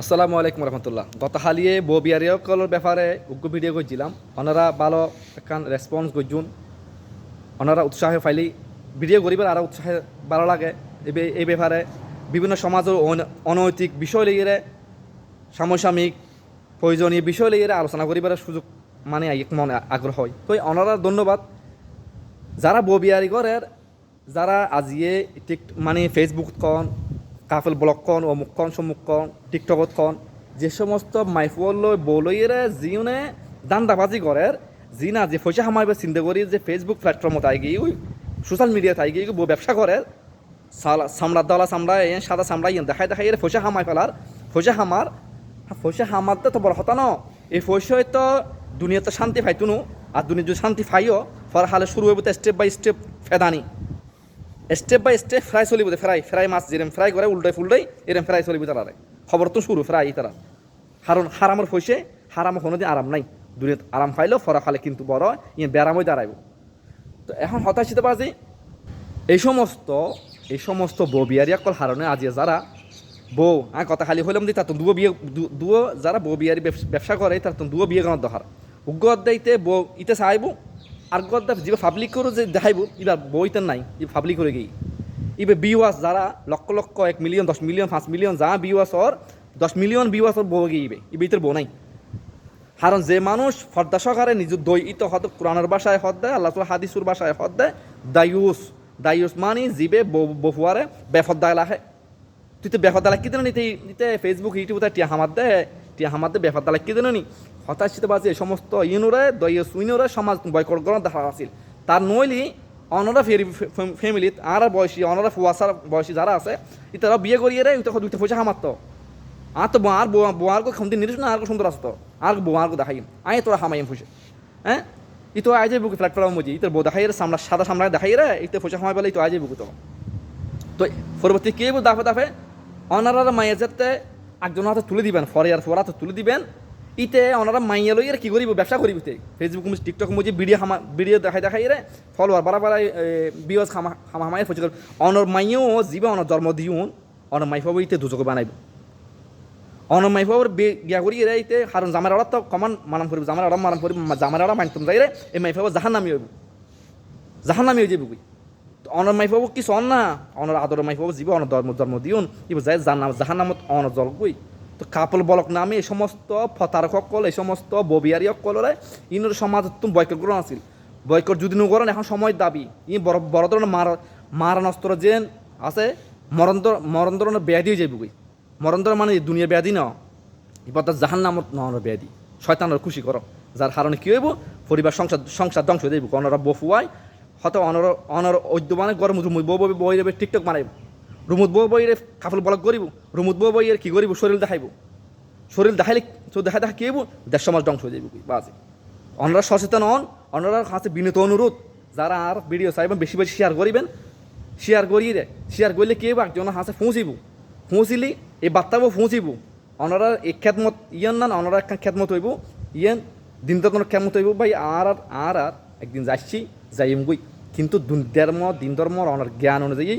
আসসালামু আলাইকুম রহমতুল্লাহ। গত হালিয়ে বো বিয়ারিয়কলের ব্যাপারে উগ্র ভিডিও করছিলাম। ওনারা ভালো একখান রেসপন্স করছুন, ওনারা উৎসাহে ফাইলি ভিডিও করিবার আরও উৎসাহে ভালো লাগে। এই ব্যাপারে বিভিন্ন সমাজ ও অনৈতিক বিষয় লেগে সামসামিক প্রয়োজনীয় বিষয় লেগে আলোচনা করিবার সুযোগ মানে মনে আগ্রহ হয়। তো ওনারা ধন্যবাদ যারা বো বিয়ারি করের, যারা আজিয়ে মানে ফেসবুক কন কাফেল ব্লগ কন অমুক কন সমুক কন টিকটকত কন যে সমস্ত মাইফুল বলইয়ের জিউনে দান্দাবাজি করের জি না যে পয়সা হামাইবে চিন্তা করি যে ফেসবুক প্ল্যাটফর্মত আই গিয়ে সোশ্যাল মিডিয়াতে আই গিয়ে বউ ব্যবসা করে সামড়া দলা সামড়া সাদা সামড়া দেখাই দেখাই এর পয়সা হামাই ফেলার পয়সা হামার তো বড় হতা ন। এই পয়সায় তো দুনিয়াতে শান্তি পাইতুনো, আর দুনিয়া যদি শান্তি পাইও ফর হালে শুরু হইব তো স্টেপ বাই স্টেপ ফেদানি, স্টেপ বাই স্টেপ ফ্রাই চলিব ফ্রাই মাছ যেরম ফ্রাই করে উল্টাই ফুলটাই এরম ফ্রাই চলিব তারা খবর তো শুরু ফ্রাই তারা কারণ হারামের পয়সে হারাম কোনোদিন আরাম নাই। দুনিয়াত আরাম পাইলেও ফরা খালে কিন্তু বড় ইয়ে ব্যারামই দাঁড়াইব। তো এখন হতাশিতে বাজি এই সমস্ত বউ বিয়ারি কল হারণে আজিয়ে যারা বউ কথা খালি হইলাম দি তার দুয়ো বিয়ে দুয়ো যারা বউ বিয়ারি ব্যবসা করে তার দুয়ো বিয়ে গানত দহার উগ্র অধ্যায়তে বউ ইতে চাইব আর গদ্দা যিবা পাবলিক করে যে দেখাইব ইবার বউ ইতেন নাই ই পাবলিক করে গিয়ে ইবে বিওয়াস যারা lakh lakh 1 million 10 million 5 million যা বিওয়াসর 10 মিলিয়ন বিওয়াসর বউ গিয়ে ইবে ইতের বউ নাই। কারণ যে মানুষ ফর্দা সহকারে নিজ দই ইত হত কোরআনের ভাষায় হদ দেয়, আল্লাহ হাদিসুর ভাষায় হদ দেয়, দায়ুস মানি জিবে বহুয়ারে বেফদ্দায় লাহে। তুই তো বেফদ্দা লাগি দেন নিতে ফেসবুক ইউটিউবে টিয়া হামাদ দে বেফদ্দা লাগি দেন নি হতাশিত বাজে এই সমস্ত ইনুরে দইয়ে সুইনুরে সমাজ বয়কট করার দেখা আছিল। তার নইলি অনরা ফ্যামিলিত আর বয়সী অনরা ফুয়াশার বয়সী যারা আছে ইতারা বিয়ে করিয়ে রে তখন দুইটা পয়সা হামাত আর তো আর বোয়ার খামতি নিরিস না আর সুন্দর আসতো আর বোয়ার দেখাইম আই তোরা হামাইম ফুসে হ্যাঁ ই তো আজ বুক প্ল্যাটফর্ম বুঝি ইতর বো দেখাই রে সামলা সাদা সামলা দেখাই রে ইতে পয়সা হামাই বলে তো আজ বুক তো পরবর্তী কে দাফে অনারার মাইয়া যাতে একজন হাতে তুলে দিবেন ফরে আর ফোরা তো তুলে দিবেন ইতে ওনারা মাইয়া লইয়ের কি করিব ব্যবসা করিব ফেসবুক টিকটক মুজি ভিডিও দেখাই রে ফলোয়ার বাড়াই বিওজ হামাই ফসে অনর মাইও জীবে অনর জন্ম দিউন অনর মাইফাবো ইতে দুজকে বানাইব অনর মাইফাবর গিয়া করি রে ইতে কারণ জামার তো কমান মানাম করিব জামার মানাম করিব জামার মানতুম যাই রে এই মাইফাবো জাহান নামি হইব হয়ে যাবি অনর মাইফাবো কি সন না অনর আদর মাইফাবো জীবে অনর জন্ম দিউন ইব যাই জাহান নামত অনর জল গই। তো কাপল বলক নামে এই সমস্ত ফতার সকল এই সমস্ত ববিয়ারি সকলরে ইনোর সমাজ তুমি বয়কট গ্রহণ আছিল বয়কট যদি নকরেন এখন সময় দাবি ই বড় ধরনের মারণস্ত্র যে আছে মরণ ধরনের ব্যাধি হয়ে যাবি মরণ ধরনের মানে দুনিয়ার ব্যাধি না এবার তার জাহান নামত নহর ব্যাধি শয়তানের খুশি করো যার কারণে কী হইব পরিবার সংসার ধ্বংস হয়ে যাইব অনরা বফুয়াই হয়তো অনর ঐদ্য মানে গরম বই দেবে টিকটক মারাইব রুমুত বউ বইয়ের কাপল বলক করিব রুমুত বউ বইয়ের কি করিব শরীর দেখাইব শরীর দেখাইলে দেখা কি হইব দেশ সমাজ ধ্বংস হয়ে যাইব বাজে। অনরা সচেতন হন অনরা কাছে বিনীত অনুরোধ যারা আর ভিডিও চাইবেন বেশি বেশি শেয়ার করলে কি হইব একজন হাসে ফুঁসিলি এই বার্তাবো ফুঁসিব অনরা এক খেদমত ইয়েন না অনরা এক খেদমত হইব ইয়েন দিন তো কোনো খেদমত হইব ভাই আর একদিন যাচ্ছি যাইম গই কিন্তু দিন ধর্ম অনার জ্ঞান অনুযায়ী